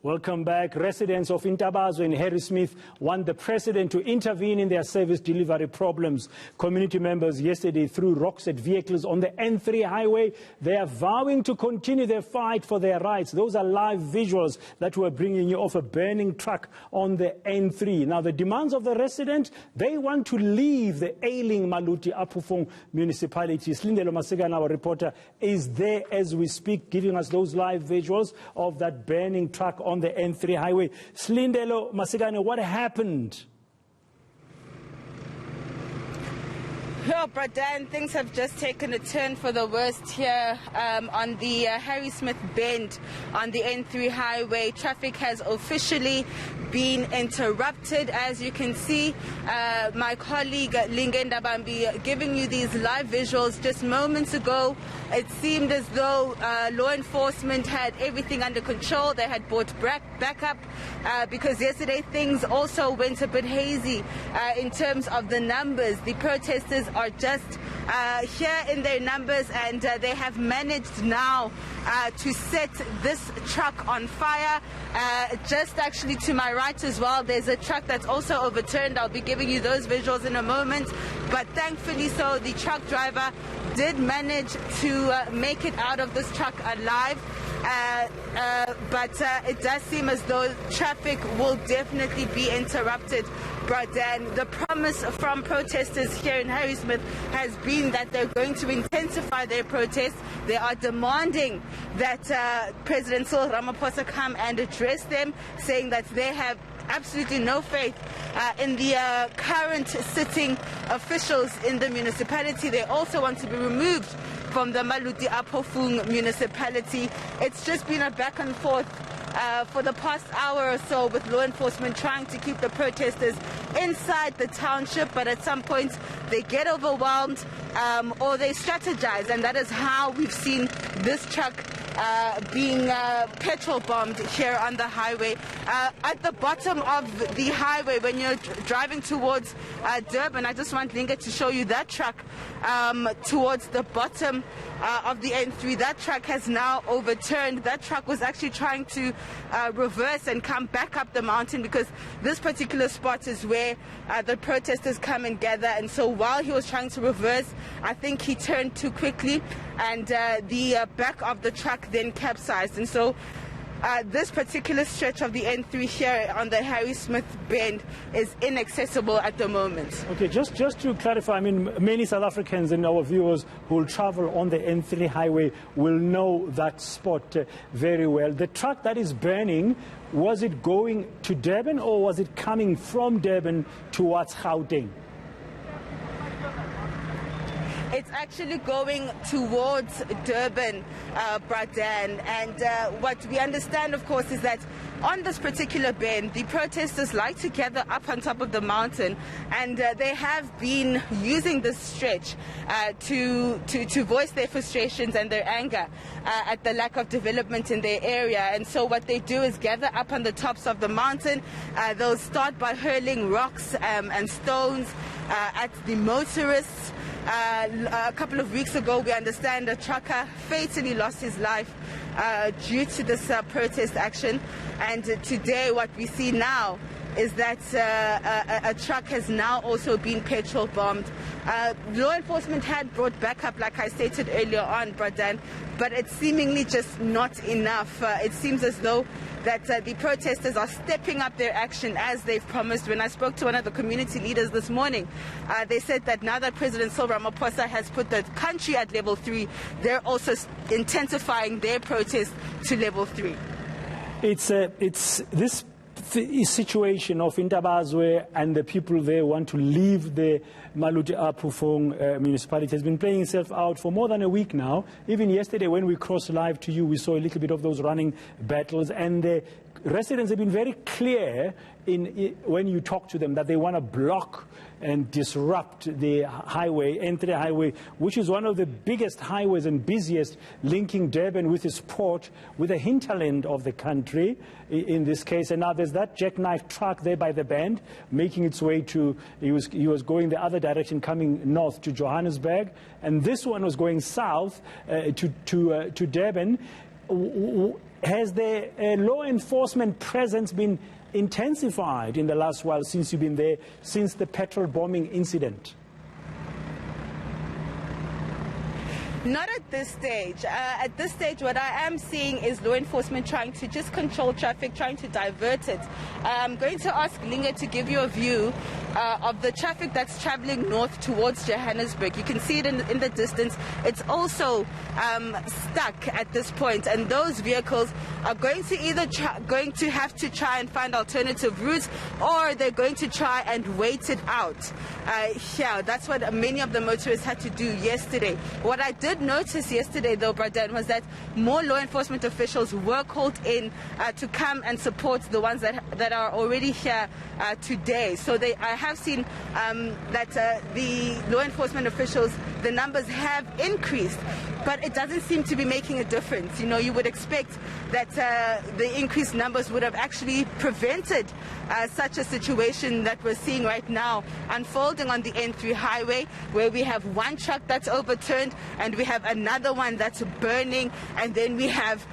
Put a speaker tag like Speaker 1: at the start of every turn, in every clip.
Speaker 1: Welcome back. Residents of Intabazwe and Harrismith want the president to intervene in their service delivery problems. Community members yesterday threw rocks at vehicles on the N3 highway. They are vowing to continue their fight for their rights. Those are live visuals that we're bringing you of a burning truck on the N3. Now, the demands of the resident, they want to leave the ailing Maluti Apufong municipality. Slindelo Masikane, our reporter, is there as we speak, giving us those live visuals of that burning truck on the N3 highway. Slindelo Masikane, what happened?
Speaker 2: Well, Bradan, things have just taken a turn for the worst here on the Harrismith bend on the N3 highway. Traffic has officially been interrupted. As you can see, my colleague Lingenda Bambi giving you these live visuals just moments ago. It seemed as though law enforcement had everything under control. They had brought backup because yesterday things also went a bit hazy in terms of the numbers. The protesters are just here in their numbers, and they have managed now to set this truck on fire. Just actually to my right as well, there's a truck that's also overturned. I'll be giving you those visuals in a moment, but thankfully so, the truck driver did manage to make it out of this truck alive. But it does seem as though traffic will definitely be interrupted. Bradan, the promise from protesters here in Harrismith has been that they're going to intensify their protests. They are demanding that President Cyril Ramaphosa come and address them, saying that they have absolutely no faith in the current sitting officials in the municipality. They also want to be removed from the Maluti Apofung municipality. It's just been a back and forth for the past hour or so, with law enforcement trying to keep the protesters inside the township, but at some point they get overwhelmed or they strategize, and that is how we've seen this truck being petrol bombed here on the highway. At the bottom of the highway, when you're driving towards Durban, I just want Linga to show you that truck towards the bottom of the N3. That truck has now overturned. That truck was actually trying to reverse and come back up the mountain, because this particular spot is where the protesters come and gather. And so while he was trying to reverse, I think he turned too quickly, and the back of the truck then capsized. And so this particular stretch of the N3 here on the Harrismith bend is inaccessible at the moment.
Speaker 1: Okay, just to clarify, I mean, many South Africans and our viewers who will travel on the N3 highway will know that spot very well. The truck that is burning, was it going to Durban or was it coming from Durban towards Gauteng?
Speaker 2: It's actually going towards Durban, Bradan, and what we understand, of course, is that on this particular bend, the protesters like to gather up on top of the mountain, and they have been using this stretch to voice their frustrations and their anger at the lack of development in their area. And so what they do is gather up on the tops of the mountain. They'll start by hurling rocks and stones at the motorists. A couple of weeks ago, we understand a trucker fatally lost his life due to this protest action. And today, what we see now is that a truck has now also been petrol bombed. Law enforcement had brought backup, like I stated earlier on, Bradan, but it's seemingly just not enough. It seems as though that the protesters are stepping up their action as they've promised. When I spoke to one of the community leaders this morning, they said that now that President Cyril Ramaphosa has put the country at level 3, they're also intensifying their protest to level 3.
Speaker 1: It's this situation of Intabazwe and the people there want to leave the Maluti Apufong municipality has been playing itself out for more than a week now. Even yesterday when we crossed live to you, we saw a little bit of those running battles, and the residents have been very clear when you talk to them that they want to block and disrupt the highway, N3 highway, which is one of the biggest highways and busiest, linking Durban with its port, with the hinterland of the country in this case. And now there's that jackknife truck there by the bend making its way to, he was going the other direction, coming north to Johannesburg, and this one was going south to Durban. Has the law enforcement presence been intensified in the last while since you've been there, since the petrol bombing incident?
Speaker 2: Not at this stage. At this stage, what I am seeing is law enforcement trying to just control traffic, trying to divert it. I'm going to ask Linga to give you a view of the traffic that's traveling north towards Johannesburg. You can see it in the distance. It's also stuck at this point, and those vehicles are going to either have to try and find alternative routes, or they're going to try and wait it out. Yeah, that's what many of the motorists had to do yesterday. What I did notice yesterday, though, Bradan, was that more law enforcement officials were called in to come and support the ones that are already here today. So I have seen that the law enforcement officials, the numbers have increased, but it doesn't seem to be making a difference. You know, you would expect that the increased numbers would have actually prevented such a situation that we're seeing right now unfolding on the N3 highway, where we have one truck that's overturned and we have another one that's burning, and then we have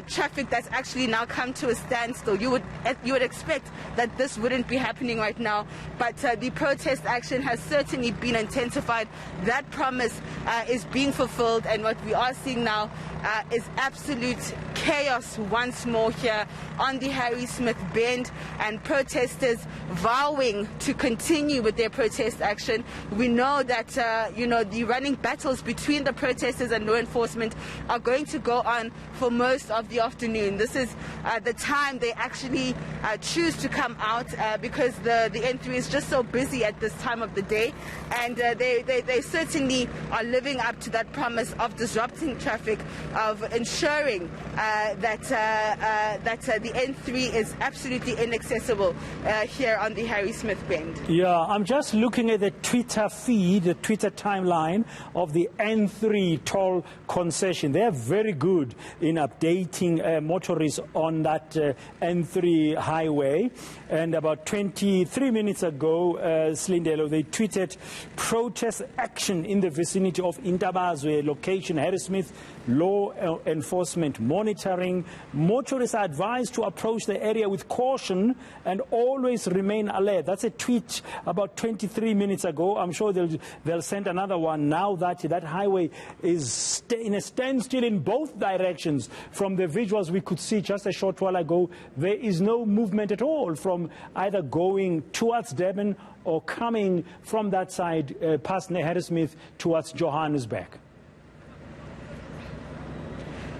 Speaker 2: traffic that's actually now come to a standstill. You would expect that this wouldn't be happening right now, but the protest action has certainly been intensified. That promise is being fulfilled, and what we are seeing now is absolute chaos once more here on the Harrismith Bend, and protesters vowing to continue with their protest action. We know that the running battles between the protesters and law enforcement are going to go on for most of the afternoon. This is the time they actually choose to come out because the N3 is just so busy at this time of the day, and they certainly are living up to that promise of disrupting traffic, of ensuring that the N3 is absolutely inaccessible here on the Harrismith Bend.
Speaker 1: Yeah, I'm just looking at the Twitter feed, the Twitter timeline of the N3 toll concession. They're very good in updating motorists on that N3 highway. And about 23 minutes ago, Slindelo, they tweeted protest action in the vicinity of Intabazwe location, Harrismith, law enforcement monitoring. Motorists are advised to approach the area with caution and always remain alert. That's a tweet about 23 minutes ago. I'm sure they'll send another one now that that highway is in a standstill in both directions. From the visuals we could see just a short while ago, there is no movement at all from either going towards Durban or coming from that side past Harrismith towards Johannesburg.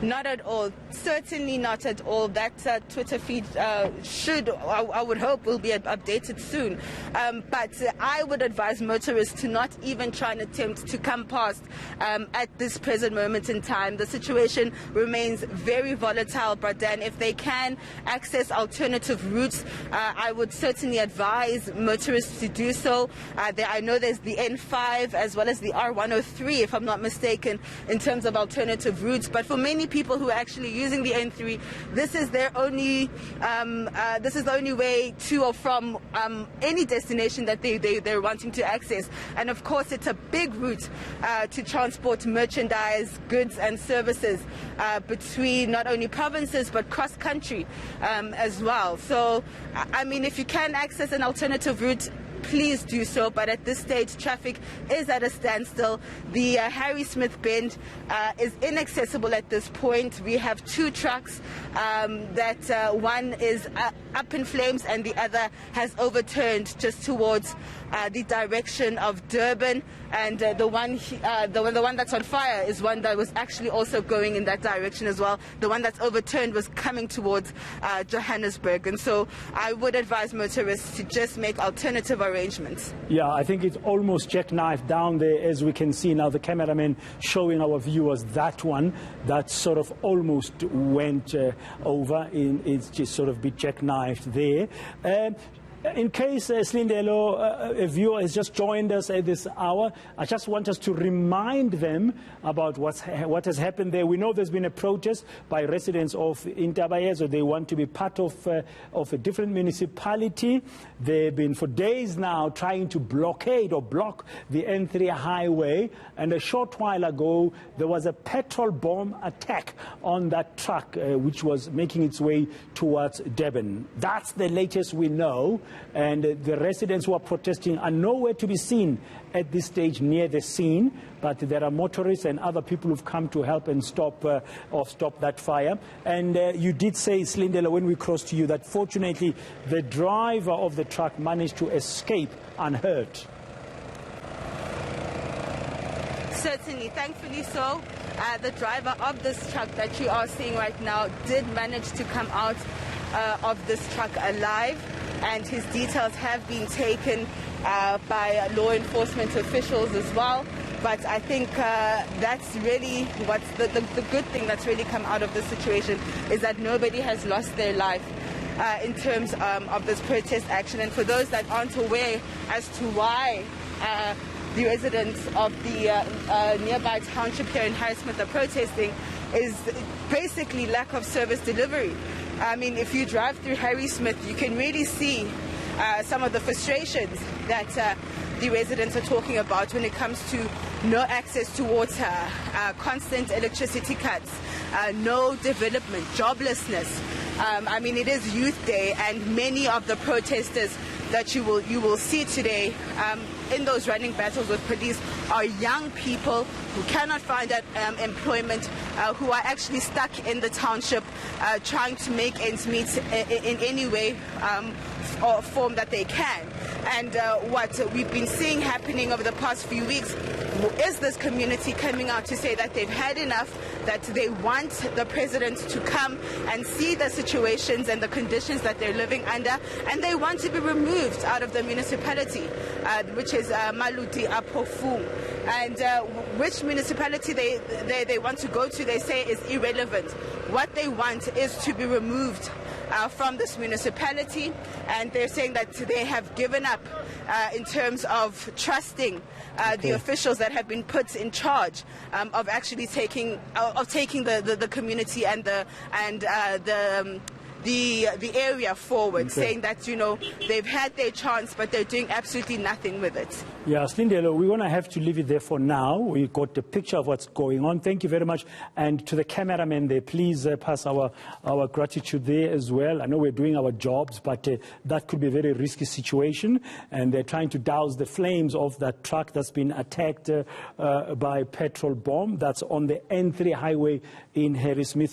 Speaker 2: Not at all. Certainly not at all. That Twitter feed I would hope, will be updated soon. But I would advise motorists to not even try and attempt to come past at this present moment in time. The situation remains very volatile, but then if they can access alternative routes, I would certainly advise motorists to do so. I know there's the N5 as well as the R103, if I'm not mistaken, in terms of alternative routes. But for many people who are actually using the N3, this is their only the only way to or from any destination that they're wanting to access. And of course, it's a big route to transport merchandise, goods and services between not only provinces but cross country as well. So I mean, if you can access an alternative route, please do so, but at this stage traffic is at a standstill. The Harrismith Bend is inaccessible at this point. We have two trucks that one is up in flames and the other has overturned just towards the direction of Durban, and the one that's on fire is one that was actually also going in that direction as well. The one that's overturned was coming towards Johannesburg, and so I would advise motorists to just make alternative arrangements.
Speaker 1: Yeah, I think it's almost jackknifed down there, as we can see now. The cameraman showing our viewers that one that sort of almost went over. It's just sort of bit jackknifed there. In case Slindelo, a viewer has just joined us at this hour, I just want us to remind them about what has happened there. We know there's been a protest by residents of Intabazwe. They want to be part of a different municipality. They've been for days now trying to blockade or block the N3 highway. And a short while ago, there was a petrol bomb attack on that truck, which was making its way towards Durban. That's the latest we know. And the residents who are protesting are nowhere to be seen at this stage near the scene, but there are motorists and other people who've come to help and stop that fire. And you did say, Slindelo, when we crossed to you, that fortunately the driver of the truck managed to escape unhurt.
Speaker 2: Certainly, thankfully so. The driver of this truck that you are seeing right now did manage to come out of this truck alive, and his details have been taken by law enforcement officials as well. But I think that's really what's the good thing that's really come out of this situation, is that nobody has lost their life in terms of this protest action. And for those that aren't aware as to why the residents of the nearby township here in Harrismith are protesting, is basically lack of service delivery. I mean, if you drive through Harrismith, you can really see some of the frustrations that the residents are talking about when it comes to no access to water, constant electricity cuts, no development, joblessness. I mean, it is Youth Day, and many of the protesters that you will see today in those running battles with police are young people who cannot find that employment, who are actually stuck in the township trying to make ends meet in any way or form that they can. And what we've been seeing happening over the past few weeks is this community coming out to say that they've had enough, that they want the president to come and see the situations and the conditions that they're living under, and they want to be removed out of the municipality, which is Maluti Apofu. And which municipality they want to go to, they say, is irrelevant. What they want is to be removed from this municipality, and they're saying that they have given up in terms of trusting the officials that have been put in charge of actually taking the community and the area forward, saying that, you know, they've had their chance, but they're doing absolutely nothing with it.
Speaker 1: Yeah, Slindelo, we're going to have to leave it there for now. We got the picture of what's going on. Thank you very much. And to the cameraman there, please pass our gratitude there as well. I know we're doing our jobs, but that could be a very risky situation. And they're trying to douse the flames of that truck that's been attacked by a petrol bomb that's on the N3 highway in Harrismith.